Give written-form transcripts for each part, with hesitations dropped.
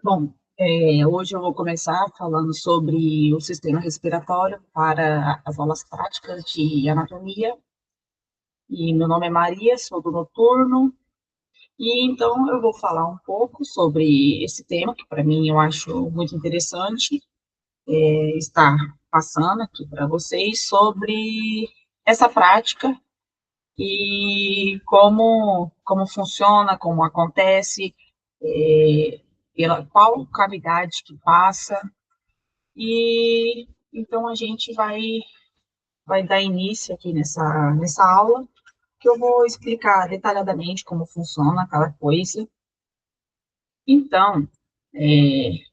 Bom, hoje eu vou começar falando sobre o sistema respiratório para as aulas práticas de anatomia. E meu nome é Maria, sou do noturno, e então eu vou falar um pouco sobre esse tema, que para mim eu acho muito interessante, estar passando aqui para vocês sobre essa prática e como funciona, como acontece, pela qual cavidade que passa. E então a gente vai dar início aqui nessa aula, que eu vou explicar detalhadamente como funciona cada coisa. Então,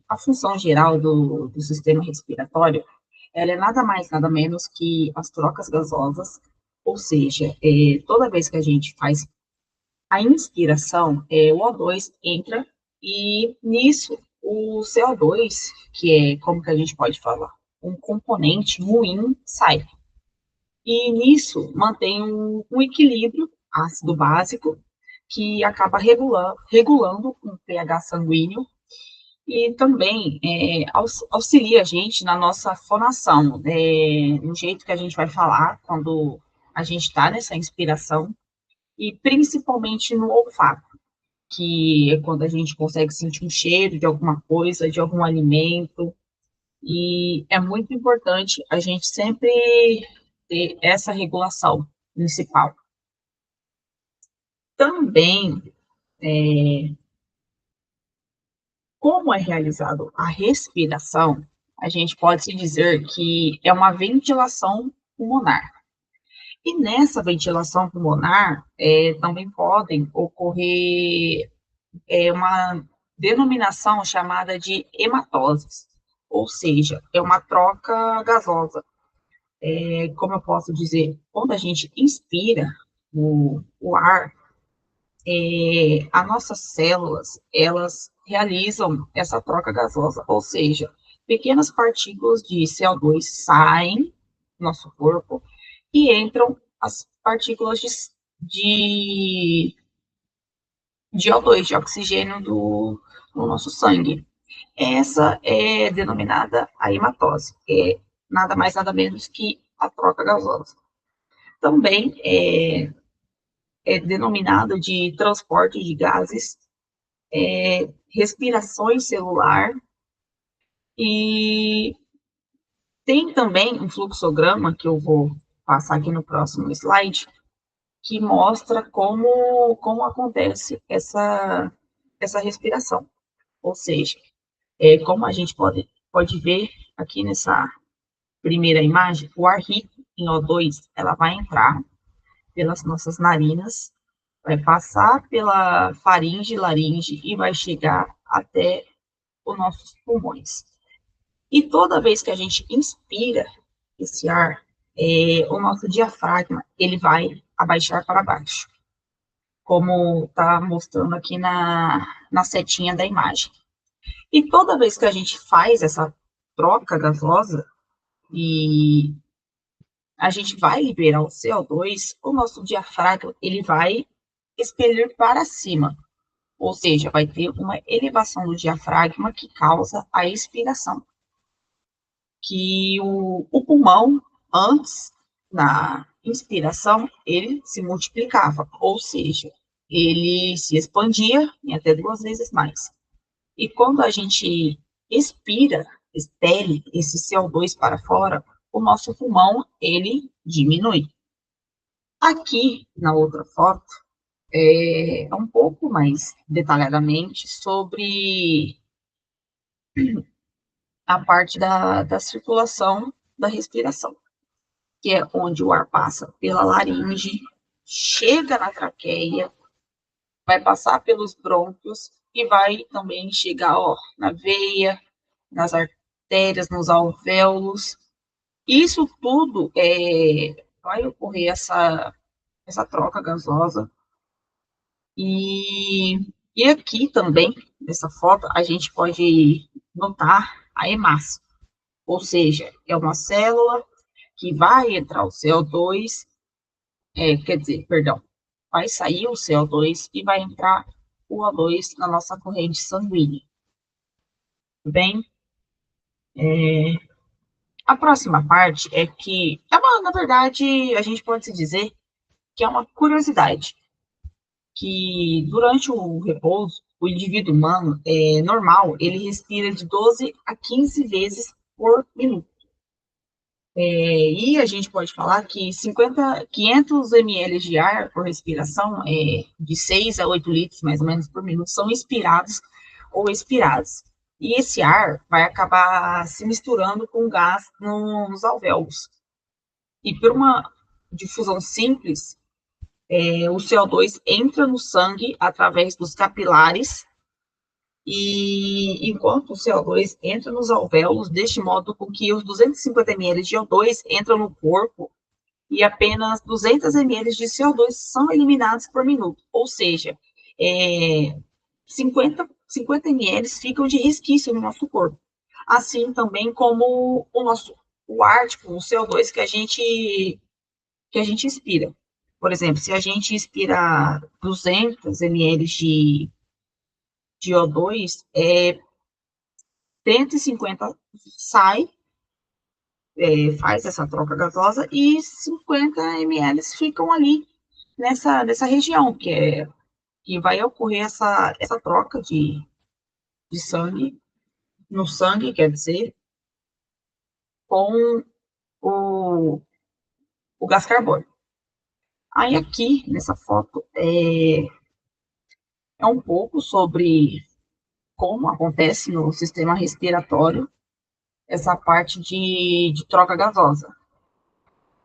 a função geral do sistema respiratório, ela é nada mais, nada menos que as trocas gasosas, ou seja, toda vez que a gente faz a inspiração, o O2 entra e nisso o CO2, que é como que a gente pode falar, um componente ruim, sai. E nisso mantém um equilíbrio ácido básico que acaba regulando o pH sanguíneo e também auxilia a gente na nossa fonação, no jeito que a gente vai falar quando a gente está nessa inspiração e principalmente no olfato, que é quando a gente consegue sentir um cheiro de alguma coisa, de algum alimento, e é muito importante a gente sempre ter essa regulação principal. Também, como é realizado a respiração, a gente pode se dizer que é uma ventilação pulmonar. E nessa ventilação pulmonar, também podem ocorrer uma denominação chamada de hematoses, ou seja, é uma troca gasosa. Como eu posso dizer, quando a gente inspira o ar, as nossas células, elas realizam essa troca gasosa, ou seja, pequenas partículas de CO2 saem do nosso corpo e entram as partículas de, de O2, de oxigênio do nosso sangue. Essa é denominada a hematose, que é nada mais, nada menos que a troca gasosa. Também é denominado de transporte de gases, respirações celular, e tem também um fluxograma, que eu vou passar aqui no próximo slide, que mostra como acontece essa respiração. Ou seja, como a gente pode ver aqui nessa primeira imagem, o ar rico em O2, ela vai entrar pelas nossas narinas, vai passar pela faringe, laringe e vai chegar até os nossos pulmões. E toda vez que a gente inspira esse ar, o nosso diafragma, ele vai abaixar para baixo, como está mostrando aqui na setinha da imagem. E toda vez que a gente faz essa troca gasosa e a gente vai liberar o CO2, o nosso diafragma, ele vai expelir para cima, ou seja, vai ter uma elevação do diafragma que causa a expiração. Que o pulmão, antes, na inspiração, ele se multiplicava, ou seja, ele se expandia em até 2 vezes mais. E quando a gente expira, expele esse CO2 para fora, o nosso pulmão, ele diminui. Aqui, na outra foto, um pouco mais detalhadamente sobre a parte da circulação da respiração, que é onde o ar passa pela laringe, chega na traqueia, vai passar pelos brônquios e vai também chegar na veia, nas artérias, nos alvéolos. Isso tudo vai ocorrer essa troca gasosa. E aqui também, nessa foto, a gente pode notar a hemácia, ou seja, é uma célula que vai entrar o CO2, quer dizer, perdão, vai sair o CO2 e vai entrar o O2 na nossa corrente sanguínea. Bem, a próxima parte é que, na verdade, a gente pode se dizer que é uma curiosidade, que durante o repouso, o indivíduo humano normal, ele respira de 12 a 15 vezes por minuto. E a gente pode falar que 500 ml de ar por respiração, de 6 a 8 litros mais ou menos por minuto, são inspirados ou expirados. E esse ar vai acabar se misturando com o gás nos alvéolos. E por uma difusão simples, o CO2 entra no sangue através dos capilares, e enquanto o CO2 entra nos alvéolos, deste modo com que os 250 ml de O2 entram no corpo e apenas 200 ml de CO2 são eliminados por minuto. Ou seja, 50 ml ficam de resquício no nosso corpo. Assim também como o ar, tipo, o CO2 que a gente inspira. Por exemplo, se a gente inspira 200 ml de O2, 150 sai, faz essa troca gasosa, e 50 ml ficam ali nessa região, que vai ocorrer essa troca de sangue, no sangue, quer dizer, com o gás carbônico. Aí aqui, nessa foto, é um pouco sobre como acontece no sistema respiratório essa parte de troca gasosa.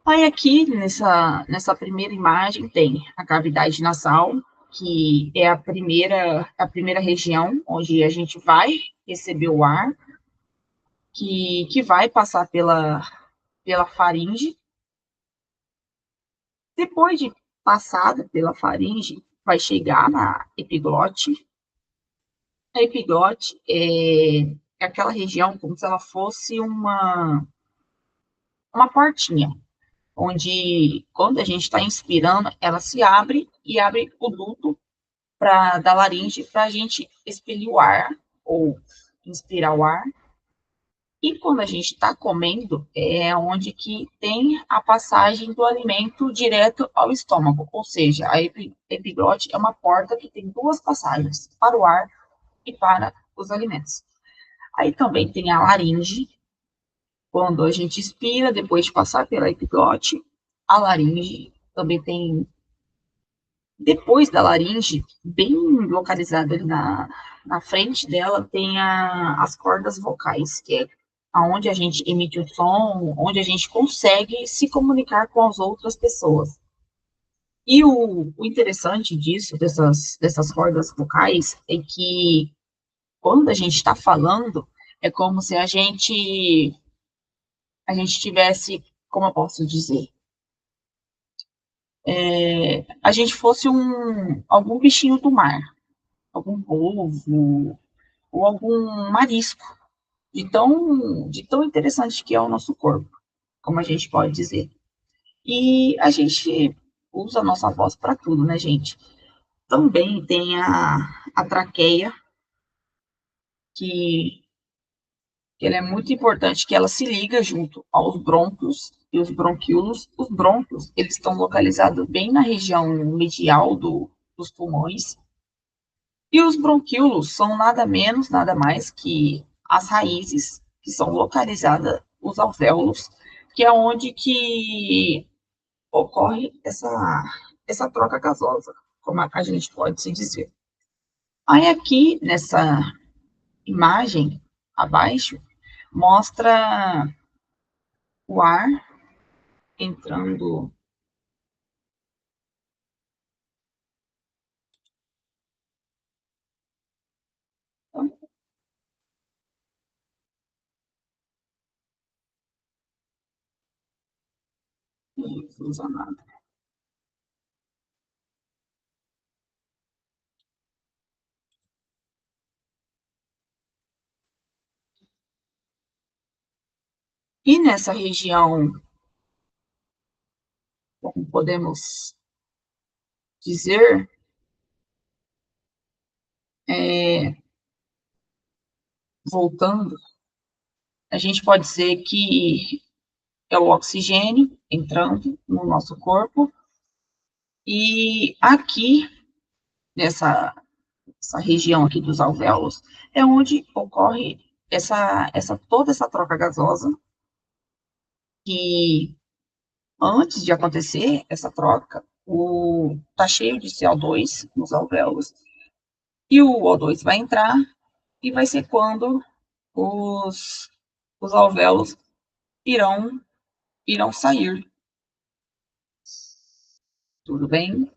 Aí aqui, nessa primeira imagem, tem a cavidade nasal, que é a primeira região onde a gente vai receber o ar, que vai passar pela faringe. Depois de passada pela faringe, vai chegar na epiglote. A epiglote é aquela região como se ela fosse uma portinha, onde, quando a gente está inspirando, ela se abre e abre o duto da laringe para a gente expelir o ar, ou inspirar o ar. E quando a gente está comendo, é onde que tem a passagem do alimento direto ao estômago, ou seja, a epiglote é uma porta que tem duas passagens, para o ar e para os alimentos. Aí também tem a laringe, quando a gente expira, depois de passar pela epiglote, a laringe também tem, depois da laringe, bem localizada ali na frente dela, tem as cordas vocais, que é onde a gente emite o som, onde a gente consegue se comunicar com as outras pessoas. E o interessante disso, dessas cordas vocais, é que quando a gente está falando, é como se a gente tivesse, como eu posso dizer, a gente fosse algum bichinho do mar, algum polvo, ou algum marisco, de tão interessante que é o nosso corpo, como a gente pode dizer. E a gente usa a nossa voz para tudo, né, gente? Também tem a traqueia, que, que ela é muito importante, que ela se liga junto aos brônquios e os bronquíolos. Os brônquios, eles estão localizados bem na região medial dos pulmões, e os bronquíolos são nada menos, nada mais que as raízes que são localizadas, os alvéolos, que é onde que ocorre essa troca gasosa, como a gente pode se dizer. Aí aqui, nessa imagem abaixo, mostra o ar entrando. usa nada. E nessa região, como podemos dizer, voltando, a gente pode dizer que é o oxigênio entrando no nosso corpo, e aqui, nessa região aqui dos alvéolos, é onde ocorre toda essa troca gasosa, que antes de acontecer essa troca, tá cheio de CO2 nos alvéolos, e o O2 vai entrar, e vai ser quando os, os alvéolos irão sair. Tudo bem?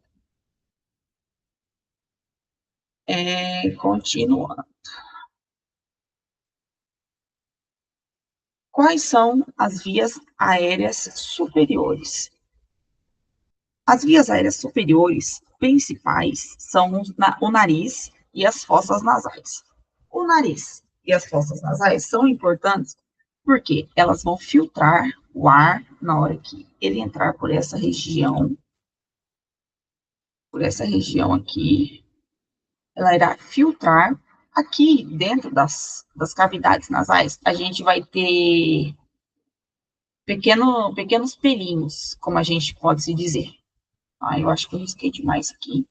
Continuando. Quais são as vias aéreas superiores? As vias aéreas superiores principais são o nariz e as fossas nasais. O nariz e as fossas nasais são importantes porque elas vão filtrar o ar na hora que ele entrar por essa região aqui, ela irá filtrar. Aqui dentro das cavidades nasais, a gente vai ter pequenos pelinhos, como a gente pode se dizer. Ah, eu acho que eu risquei demais aqui.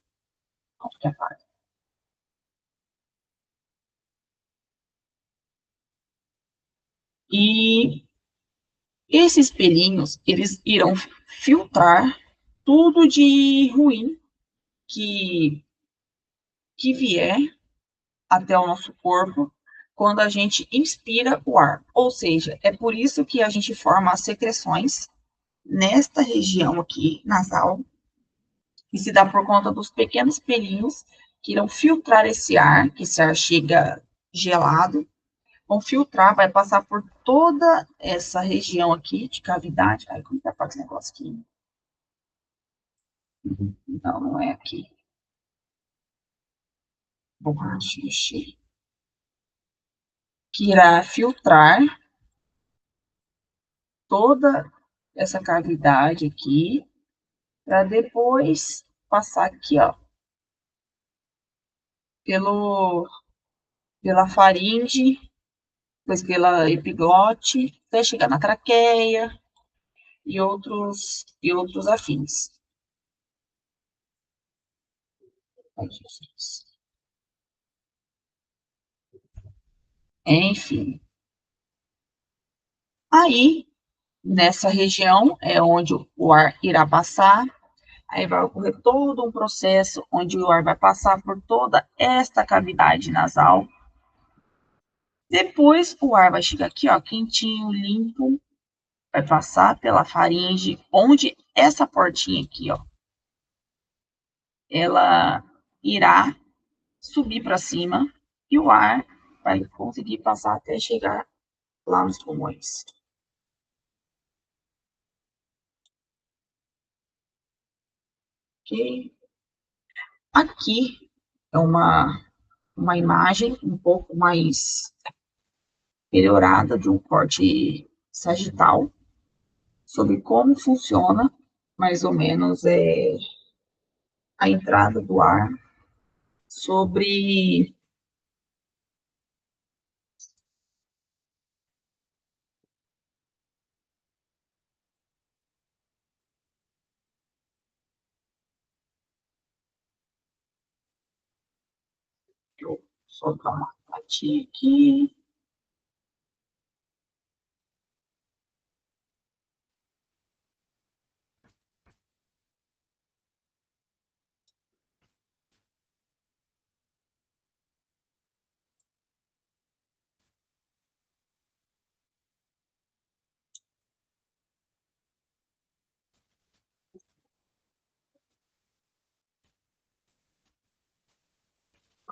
E esses pelinhos, eles irão filtrar tudo de ruim que, que vier até o nosso corpo quando a gente inspira o ar. Ou seja, é por isso que a gente forma as secreções nesta região aqui, nasal, e se dá por conta dos pequenos pelinhos que irão filtrar esse ar, que esse ar chega gelado, vão filtrar, vai passar por toda essa região aqui de cavidade. Ai, como que apaga esse negócio aqui? Não, não é aqui. Bocheche. Que irá filtrar toda essa cavidade aqui, para depois passar aqui, ó, pelo, pela faringe, depois pela epiglote, até chegar na traqueia e outros afins. Enfim, aí, nessa região é onde o ar irá passar, aí vai ocorrer todo um processo onde o ar vai passar por toda esta cavidade nasal. Depois o ar vai chegar aqui, ó, quentinho, limpo, vai passar pela faringe, onde essa portinha aqui, ó, ela irá subir para cima e o ar vai conseguir passar até chegar lá nos pulmões. Ok? Aqui é uma imagem um pouco mais melhorada de um corte sagital sobre como funciona mais ou menos a entrada do ar sobre. Deixa eu só dar uma patinha aqui.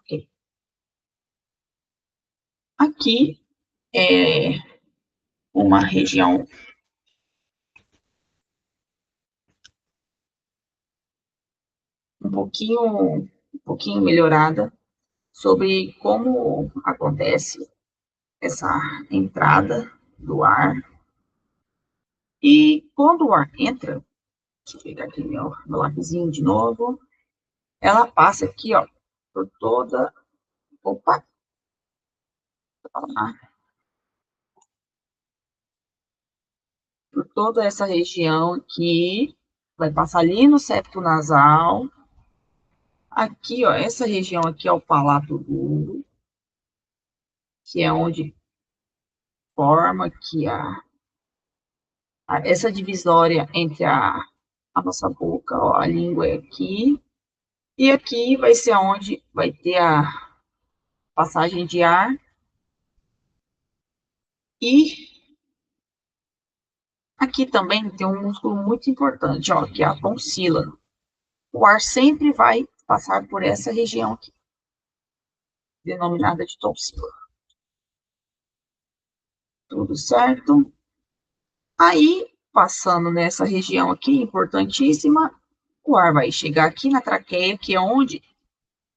Ok. Aqui é uma região pouquinho melhorada sobre como acontece essa entrada do ar. E quando o ar entra, deixa eu pegar aqui meu lapisinho de novo, ela passa aqui, ó, por toda, opa, por toda essa região aqui, vai passar ali no septo nasal. Aqui, ó, essa região aqui é o palato duro, que é onde forma aqui essa divisória entre a nossa boca, ó, a língua é aqui, e aqui vai ser onde vai ter a passagem de ar, e aqui também tem um músculo muito importante, ó, que é a tonsila. O ar sempre vai passar por essa região aqui, denominada de tonsila. Tudo certo? Aí, passando nessa região aqui, importantíssima, o ar vai chegar aqui na traqueia, que é onde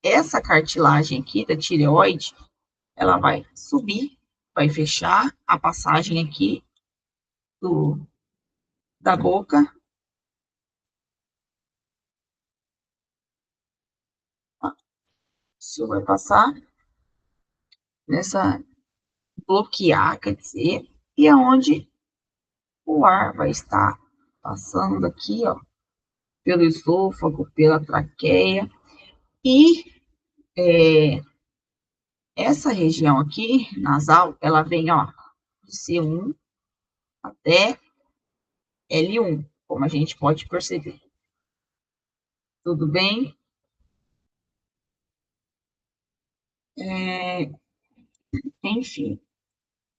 essa cartilagem aqui da tireoide, ela vai subir, vai fechar a passagem aqui da boca. Isso vai passar nessa, bloquear, quer dizer, e é onde o ar vai estar passando aqui, ó, pelo esôfago, pela traqueia, e essa região aqui, nasal, ela vem, ó, de C1 até L1, como a gente pode perceber. Tudo bem? Enfim.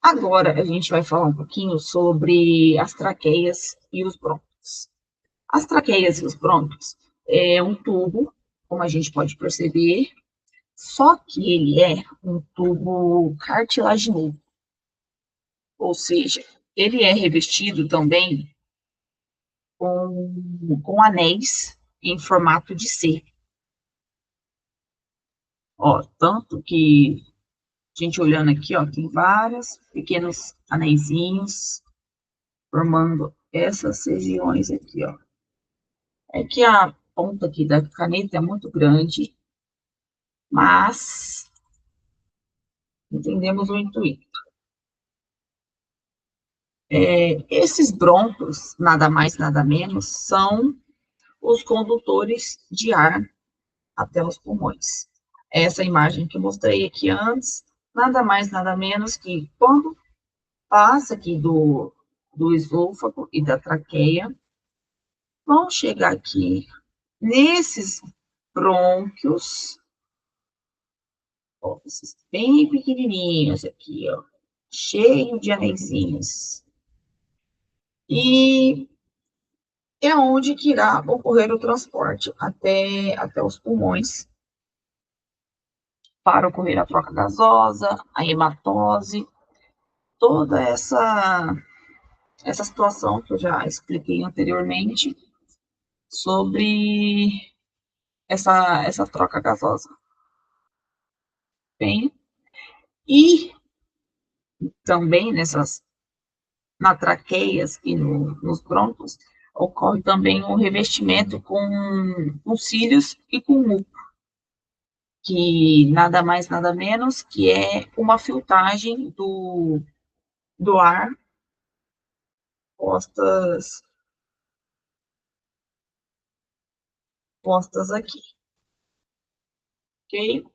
Agora a gente vai falar um pouquinho sobre as traqueias e os brônquios. As traqueias e os brônquios é um tubo, como a gente pode perceber, só que ele é um tubo cartilaginoso, ou seja, ele é revestido também com anéis em formato de C. Ó, tanto que a gente olhando aqui, ó, tem vários pequenos anéisinhos formando essas regiões aqui, ó. É que a ponta aqui da caneta é muito grande, mas entendemos o intuito. Esses brônquios, nada mais, nada menos, são os condutores de ar até os pulmões. Essa imagem que eu mostrei aqui antes, nada mais, nada menos que quando passa aqui do esôfago e da traqueia, vão chegar aqui nesses brônquios, ó, esses bem pequenininhos aqui, ó, cheio de anéisinhos. E é onde que irá ocorrer o transporte até os pulmões, para ocorrer a troca gasosa, a hematose, toda essa situação que eu já expliquei anteriormente sobre essa troca gasosa. Bem, e também na traqueias e nos brônquios, ocorre também um revestimento com cílios e com muco, que nada mais, nada menos que é uma filtragem do ar postas, postas aqui, ok?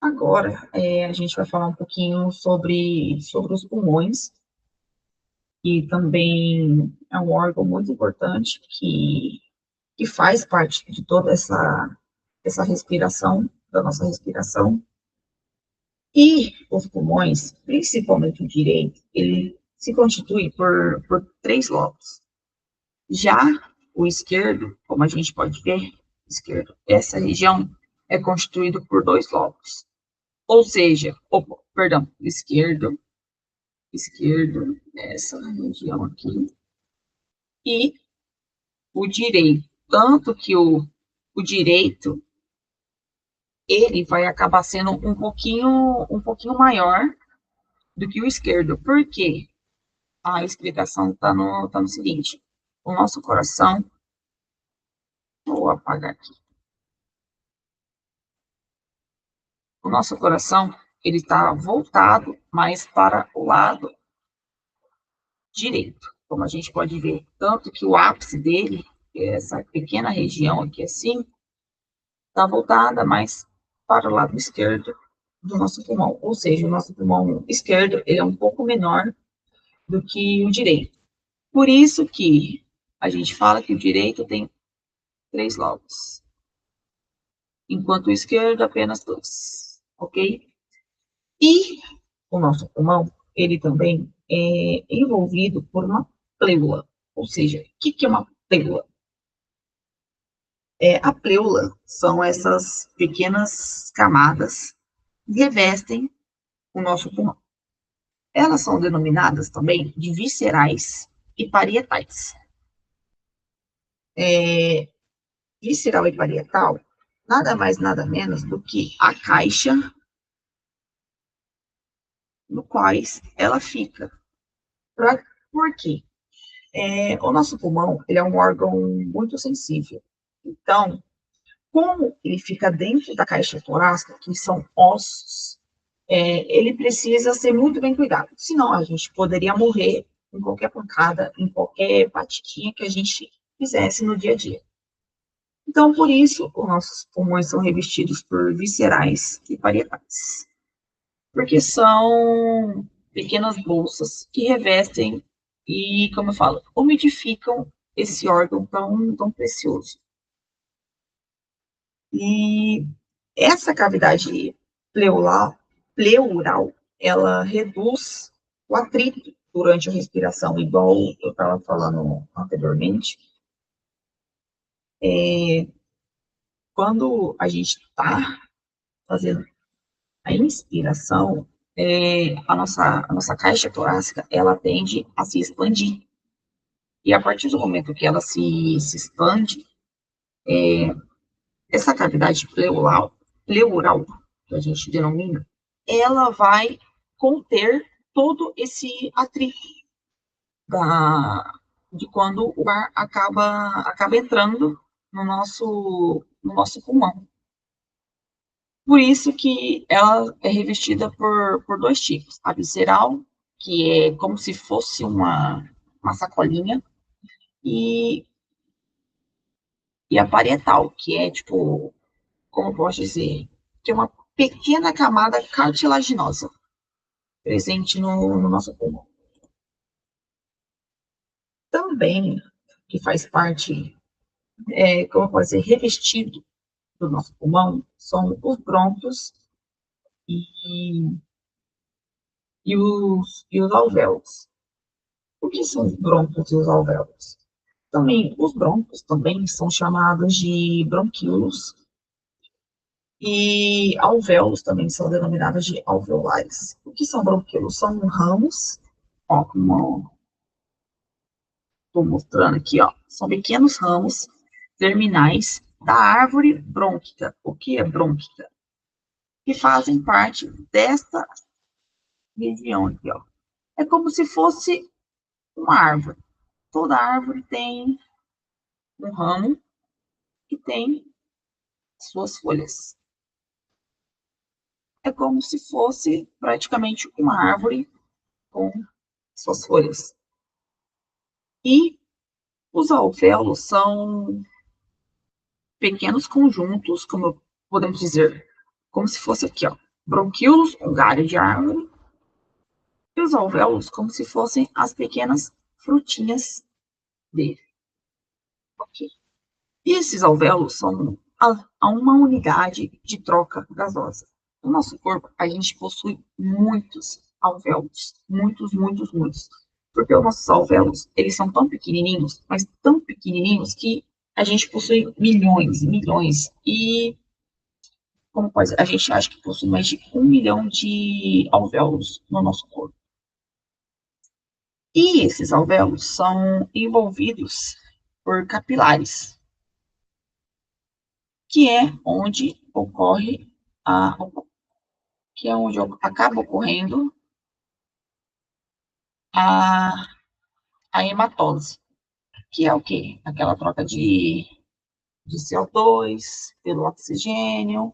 Agora, a gente vai falar um pouquinho sobre os pulmões, que também é um órgão muito importante que faz parte de toda essa respiração, da nossa respiração. E os pulmões, principalmente o direito, ele se constitui por três lobos. Já o esquerdo, como a gente pode ver, esquerdo, essa região é constituída por dois lobos. Ou seja, perdão, esquerdo, essa região aqui, e o direito. Tanto que o direito, ele vai acabar sendo um pouquinho maior do que o esquerdo. Por quê? A explicação tá no seguinte: o nosso coração, vou apagar aqui, o nosso coração, ele está voltado mais para o lado direito, como a gente pode ver, tanto que o ápice dele, essa pequena região aqui assim, está voltada mais para o lado esquerdo do nosso pulmão, ou seja, o nosso pulmão esquerdo, ele é um pouco menor do que o direito. Por isso que a gente fala que o direito tem 3 lobos, enquanto o esquerdo apenas 2, ok? E o nosso pulmão, ele também é envolvido por uma pleura, ou seja, o que é uma pleura? A pleura são essas pequenas camadas que revestem o nosso pulmão. Elas são denominadas também de viscerais e parietais. Visceral e parietal, nada mais, nada menos do que a caixa no quais ela fica. Por quê? O nosso pulmão, ele é um órgão muito sensível. Então, como ele fica dentro da caixa torácica, que são ossos, ele precisa ser muito bem cuidado. Senão, a gente poderia morrer em qualquer pancada, em qualquer batidinha que a gente fizesse no dia a dia. Então, por isso, os nossos pulmões são revestidos por viscerais e parietais, porque são pequenas bolsas que revestem e, como eu falo, umidificam esse órgão tão precioso. E essa cavidade pleural, ela reduz o atrito durante a respiração, igual eu estava falando anteriormente. Quando a gente está fazendo a inspiração, a nossa caixa torácica, ela tende a se expandir. E a partir do momento que ela se expande, essa cavidade pleural, que a gente denomina, ela vai conter todo esse atrito de quando o ar acaba entrando no nosso pulmão. Por isso que ela é revestida por 2 tipos. A visceral, que é como se fosse uma sacolinha, e, e a parietal, que é tipo, como eu posso dizer, que é uma pequena camada cartilaginosa presente no nosso pulmão. Também, que faz parte, como eu posso dizer, revestido do nosso pulmão, são os brônquios e, e os alvéolos. O que são os brônquios e os alvéolos? Também, os brônquios também são chamados de bronquíolos, e alvéolos também são denominados de alveolares. O que são bronquíolos? São ramos, ó, como estou mostrando aqui, ó, são pequenos ramos terminais da árvore brônquica. O que é brônquica? Que fazem parte desta região aqui, ó. É como se fosse uma árvore. Toda árvore tem um ramo que tem suas folhas. É como se fosse praticamente uma árvore com suas folhas. E os alvéolos são pequenos conjuntos, como podemos dizer, como se fosse aqui, ó, bronquíolos, um galho de árvore, e os alvéolos como se fossem as pequenas frutinhas dele. Ok. E esses alvéolos são uma unidade de troca gasosa. No nosso corpo, a gente possui muitos alvéolos, muitos. Porque os nossos alvéolos, eles são tão pequenininhos, mas tão pequenininhos que a gente possui milhões. E como pode, a gente acha que possui mais de 1 milhão de alvéolos no nosso corpo. E esses alvéolos são envolvidos por capilares. que é onde ocorre que é onde acaba ocorrendo a, a hematose, que é o quê? Aquela troca de CO2 pelo oxigênio,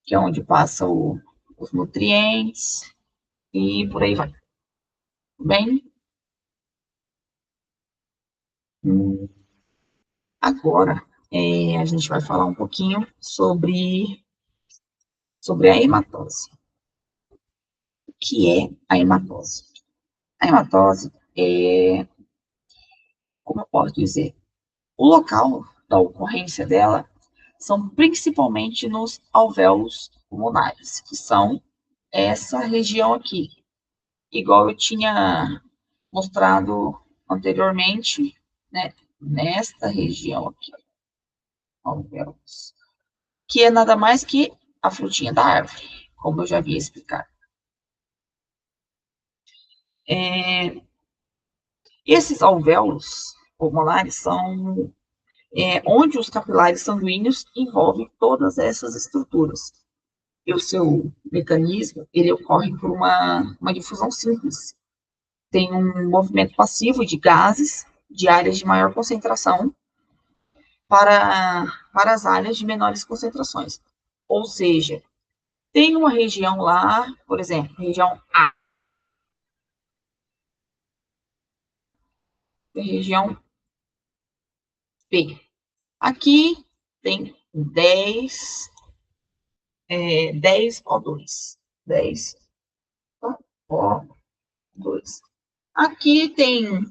que é onde passam os nutrientes, e por aí vai. Bem, agora a gente vai falar um pouquinho sobre a hematose. O que é a hematose? A hematose é, como eu posso dizer, o local da ocorrência dela são principalmente nos alvéolos pulmonares, que são essa região aqui, igual eu tinha mostrado anteriormente, né, nesta região aqui, alvéolos, que é nada mais que a frutinha da árvore, como eu já havia explicado. Esses alvéolos pulmonares são onde os capilares sanguíneos envolvem todas essas estruturas. E o seu mecanismo, ele ocorre por uma difusão simples. Tem um movimento passivo de gases de áreas de maior concentração para as áreas de menores concentrações. Ou seja, tem uma região lá, por exemplo, região A, região B. Aqui tem 10 O2. 10 O2. Aqui tem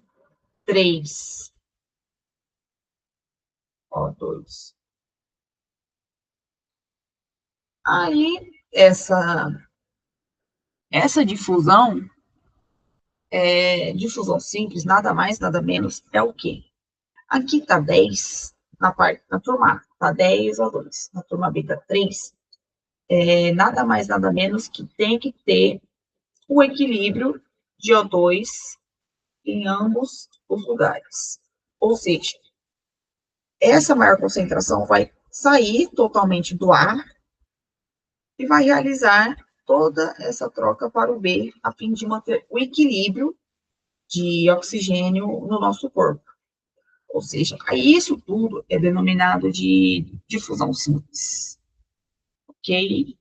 3 O2. Aí, essa difusão simples, nada mais, nada menos, é o quê? Aqui está 10 na turma A, está 10 O2. Na turma B está 3. Nada mais, nada menos que tem que ter o equilíbrio de O2 em ambos os lugares. Ou seja, essa maior concentração vai sair totalmente do ar e vai realizar toda essa troca para o B, a fim de manter o equilíbrio de oxigênio no nosso corpo. Ou seja, isso tudo é denominado de difusão simples. Ok?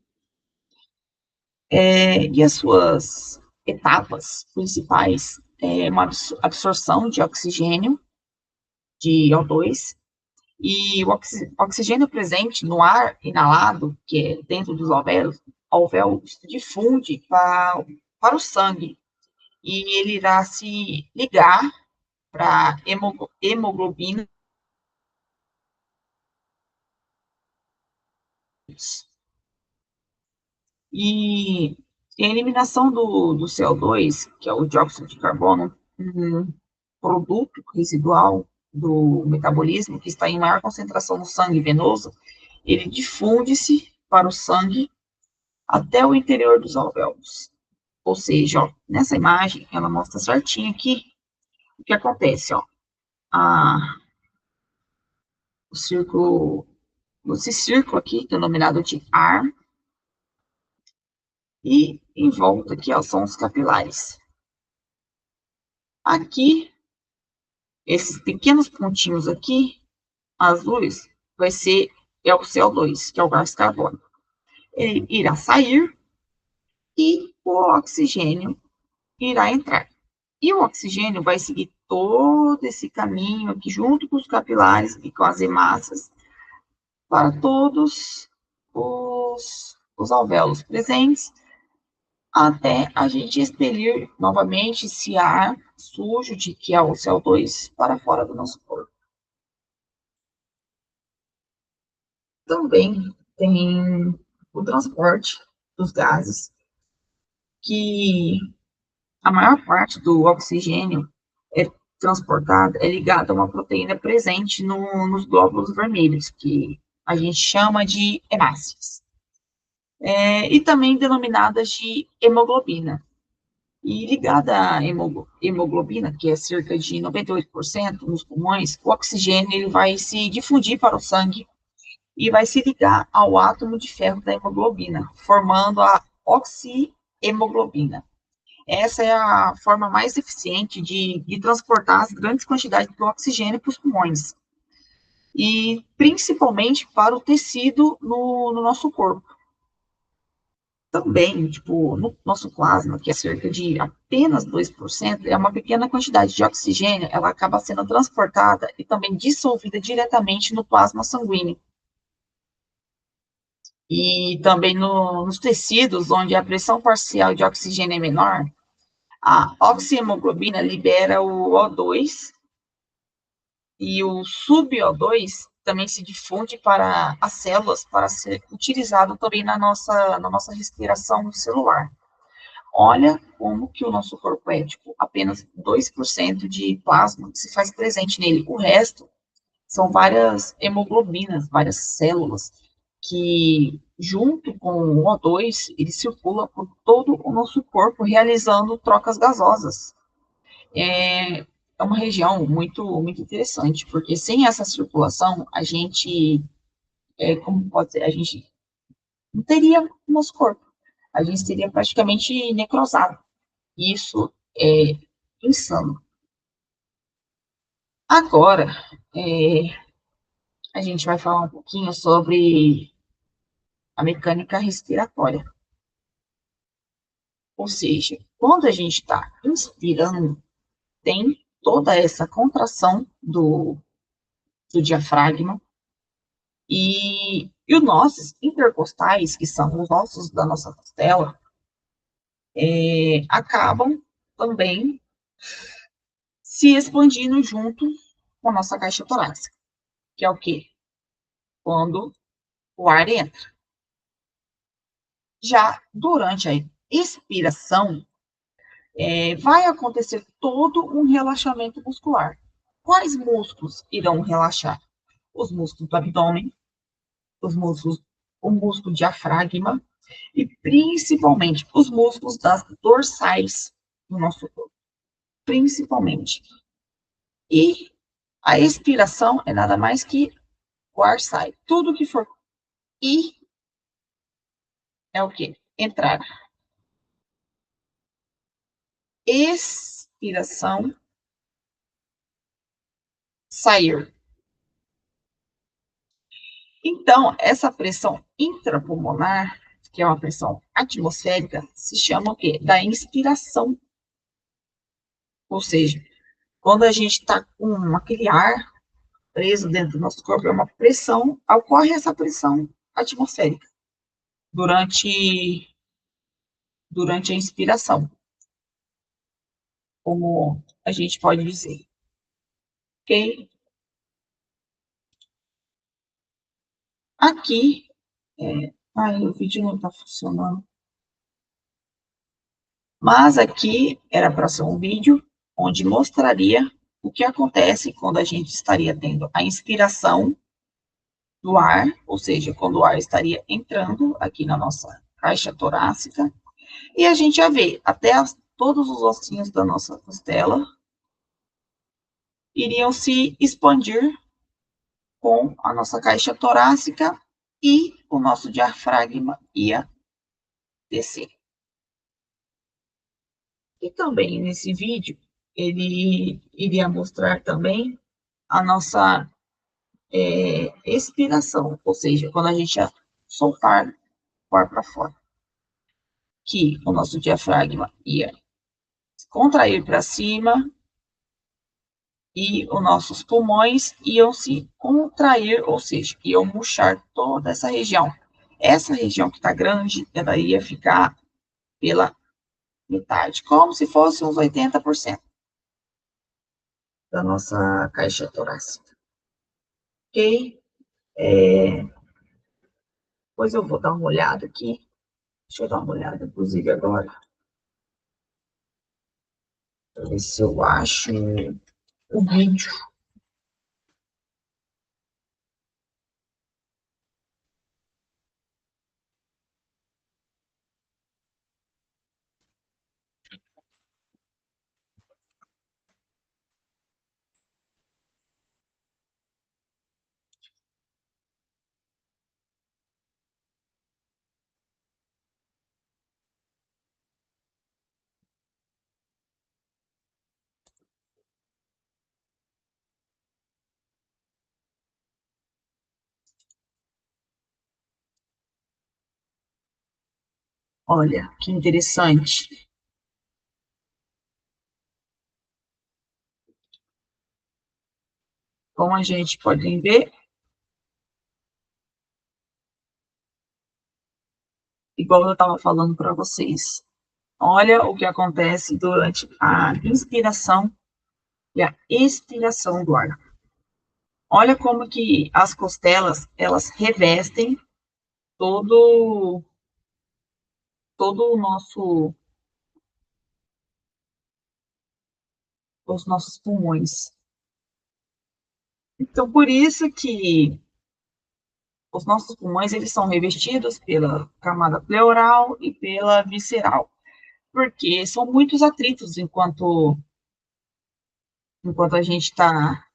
E as suas etapas principais é uma absorção de oxigênio, de O2, e o oxigênio presente no ar inalado, que é dentro dos alvéolos difunde para o sangue, e ele irá se ligar para hemoglobina. E a eliminação do CO2, que é o dióxido de carbono, um produto residual do metabolismo, que está em maior concentração no sangue venoso, ele difunde-se para o sangue até o interior dos alvéolos. Ou seja, ó, nessa imagem, ela mostra certinho aqui o que acontece. Ó, o círculo, esse círculo aqui, denominado de ar, e em volta aqui, ó, são os capilares. Aqui, esses pequenos pontinhos aqui, azuis, é o CO2, que é o gás carbônico. Ele irá sair e o oxigênio irá entrar. E o oxigênio vai seguir todo esse caminho aqui, junto com os capilares e com as hemácias, para todos os alvéolos presentes, até a gente expelir novamente esse ar sujo, que é o CO2, para fora do nosso corpo. Também tem o transporte dos gases, que a maior parte do oxigênio é transportada, é ligada a uma proteína presente nos glóbulos vermelhos, que a gente chama de hemácias, e também denominadas de hemoglobina. E ligada à hemoglobina, que é cerca de 98% nos pulmões, o oxigênio ele vai se difundir para o sangue e vai se ligar ao átomo de ferro da hemoglobina, formando a oxihemoglobina. Essa é a forma mais eficiente de transportar as grandes quantidades de oxigênio para os pulmões, e principalmente para o tecido no nosso corpo. Também, tipo, no nosso plasma, que é cerca de apenas 2%, é uma pequena quantidade de oxigênio, ela acaba sendo transportada e também dissolvida diretamente no plasma sanguíneo. E também nos tecidos, onde a pressão parcial de oxigênio é menor, a oxihemoglobina libera o O2 e o sub-O2 também se difunde para as células para ser utilizado também na nossa respiração celular. Olha como que o nosso corpo é, tipo, apenas 2% de plasma que se faz presente nele. O resto são várias hemoglobinas, várias células que, junto com o O2, ele circula por todo o nosso corpo, realizando trocas gasosas. É uma região muito interessante, porque sem essa circulação, a gente, como pode ser, a gente não teria o nosso corpo. A gente seria praticamente necrosado. Isso é insano. Agora, é, a gente vai falar um pouquinho sobre a mecânica respiratória. Ou seja, quando a gente está inspirando, tem toda essa contração do diafragma e os nossos intercostais, que são os ossos da nossa costela, acabam também se expandindo junto com a nossa caixa torácica, que é o quê? Quando o ar entra. Já durante a expiração, vai acontecer todo um relaxamento muscular. Quais músculos irão relaxar? Os músculos do abdômen, os músculos, o músculo diafragma e principalmente os músculos das dorsais do nosso corpo, principalmente. E a expiração é nada mais que o ar sai. Tudo que for ir é o quê? Entrar. Expiração, sair. Então, essa pressão intrapulmonar, que é uma pressão atmosférica, se chama o quê? Da inspiração. Ou seja, quando a gente está com aquele ar preso dentro do nosso corpo, é uma pressão, ocorre essa pressão atmosférica durante a inspiração, como a gente pode dizer. Ok? Aqui, o vídeo não está funcionando. Mas aqui era para ser um vídeo onde mostraria o que acontece quando a gente estaria tendo a inspiração do ar, ou seja, quando o ar estaria entrando aqui na nossa caixa torácica, e a gente ia ver até todos os ossinhos da nossa costela iriam se expandir com a nossa caixa torácica e o nosso diafragma ia descer. E também nesse vídeo, ele iria mostrar também a nossa expiração, ou seja, quando a gente ia soltar o ar para fora, que o nosso diafragma ia contrair para cima e os nossos pulmões iam se contrair, ou seja, iam murchar toda essa região. Essa região que está grande, ela ia ficar pela metade, como se fosse uns 80% da nossa caixa torácica. Ok? Depois eu vou dar uma olhada aqui. Deixa eu dar uma olhada, inclusive, agora, para ver se eu acho o vídeo. Olha, que interessante. Como a gente pode ver, igual eu estava falando para vocês, olha o que acontece durante a inspiração e a expiração do ar. Olha como que as costelas, elas revestem todo, todo o nosso, os nossos pulmões. Então, por isso que os nossos pulmões, eles são revestidos pela camada pleural e pela visceral, porque são muitos atritos enquanto a gente está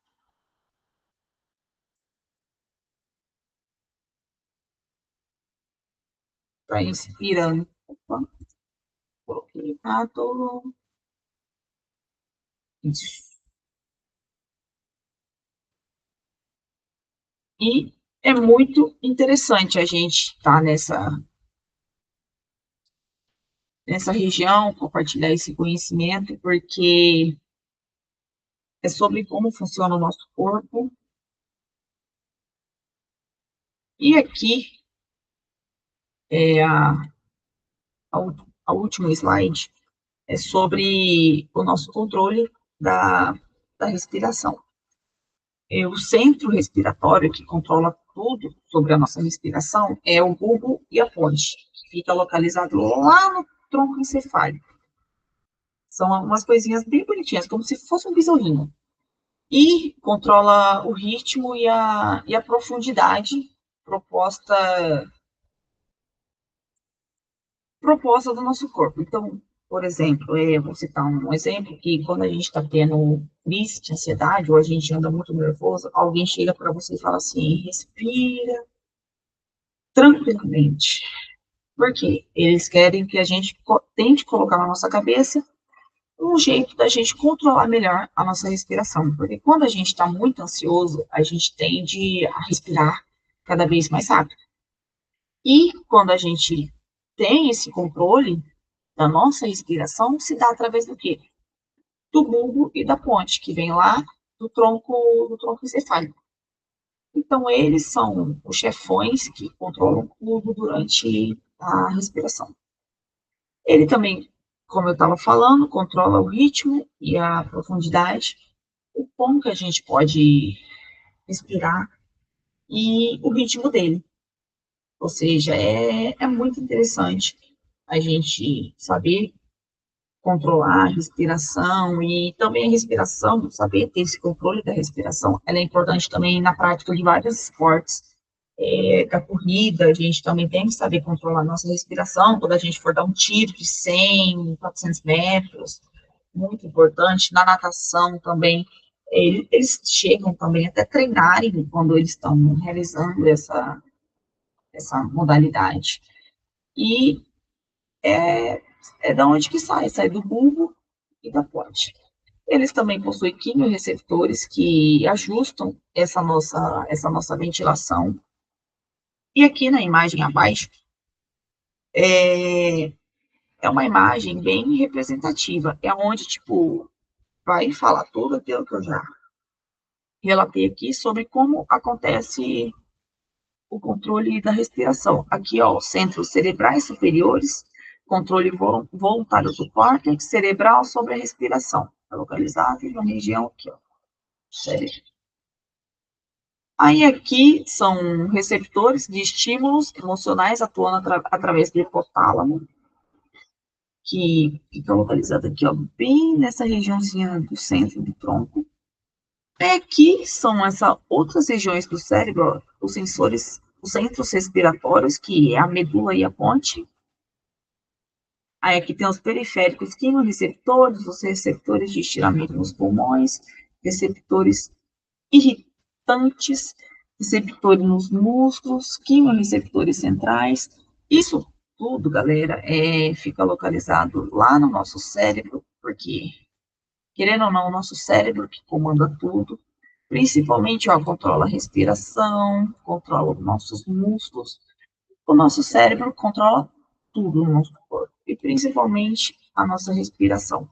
inspirando. Opa, coloquei errado. Isso. E é muito interessante a gente estar nessa região, compartilhar esse conhecimento, porque é sobre como funciona o nosso corpo. E aqui é a última slide é sobre o nosso controle da, da respiração. O centro respiratório que controla tudo sobre a nossa respiração é o bulbo e a ponte, que fica localizado lá no tronco encefálico. São algumas coisinhas bem bonitinhas, como se fosse um besourinho. E controla o ritmo e a profundidade proposta, proposta do nosso corpo. Então, por exemplo, vou citar um exemplo que quando a gente está tendo crise de ansiedade ou a gente anda muito nervoso, alguém chega para você e fala assim, respira tranquilamente. Por quê? Eles querem que a gente tente colocar na nossa cabeça um jeito da gente controlar melhor a nossa respiração. Porque quando a gente está muito ansioso, a gente tende a respirar cada vez mais rápido. E quando a gente tem esse controle da nossa respiração, se dá através do quê? Do bulbo e da ponte, que vem lá do tronco encefálico. Então, eles são os chefões que controlam tudo durante a respiração. Ele também, como eu estava falando, controla o ritmo e a profundidade, o como que a gente pode respirar e o ritmo dele. Ou seja, é muito interessante a gente saber controlar a respiração e também a respiração, saber ter esse controle da respiração, ela é importante também na prática de vários esportes. Da corrida, a gente também tem que saber controlar a nossa respiração quando a gente for dar um tiro de 100, 400 metros, muito importante. Na natação também, eles chegam também até treinarem quando eles estão realizando essa modalidade. E é da onde que sai? Sai do bulbo e da ponte. Eles também possuem quimiorreceptores que ajustam essa nossa ventilação. E aqui na imagem abaixo, é, é uma imagem bem representativa. É onde, tipo, vai falar tudo aquilo que eu já relatei aqui sobre como acontece o controle da respiração. Aqui, ó, os centros cerebrais superiores, controle voluntário do córtex cerebral sobre a respiração. Está localizado na região aqui, ó, cérebro. Aí aqui são receptores de estímulos emocionais atuando através do hipotálamo, que fica localizado aqui, ó, bem nessa regiãozinha do centro do tronco. Aqui são essas outras regiões do cérebro, ó, os sensores, os centros respiratórios, que é a medula e a ponte. Aí aqui tem os periféricos quimioreceptores, os receptores de estiramento nos pulmões, receptores irritantes, receptores nos músculos, quimioreceptores centrais. Isso tudo, galera, fica localizado lá no nosso cérebro, porque, querendo ou não, o nosso cérebro que comanda tudo, principalmente, ó, controla a respiração, controla os nossos músculos, o nosso cérebro controla tudo no nosso corpo, e principalmente a nossa respiração.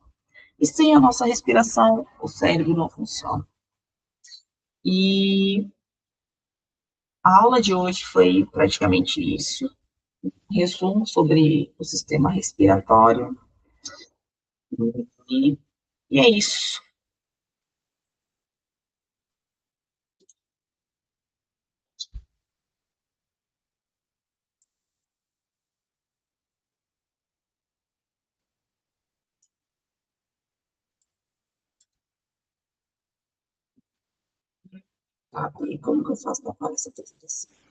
E sem a nossa respiração, o cérebro não funciona. E a aula de hoje foi praticamente isso, um resumo sobre o sistema respiratório, e, e é isso. Tá? E como que eu faço para falar essa apresentação?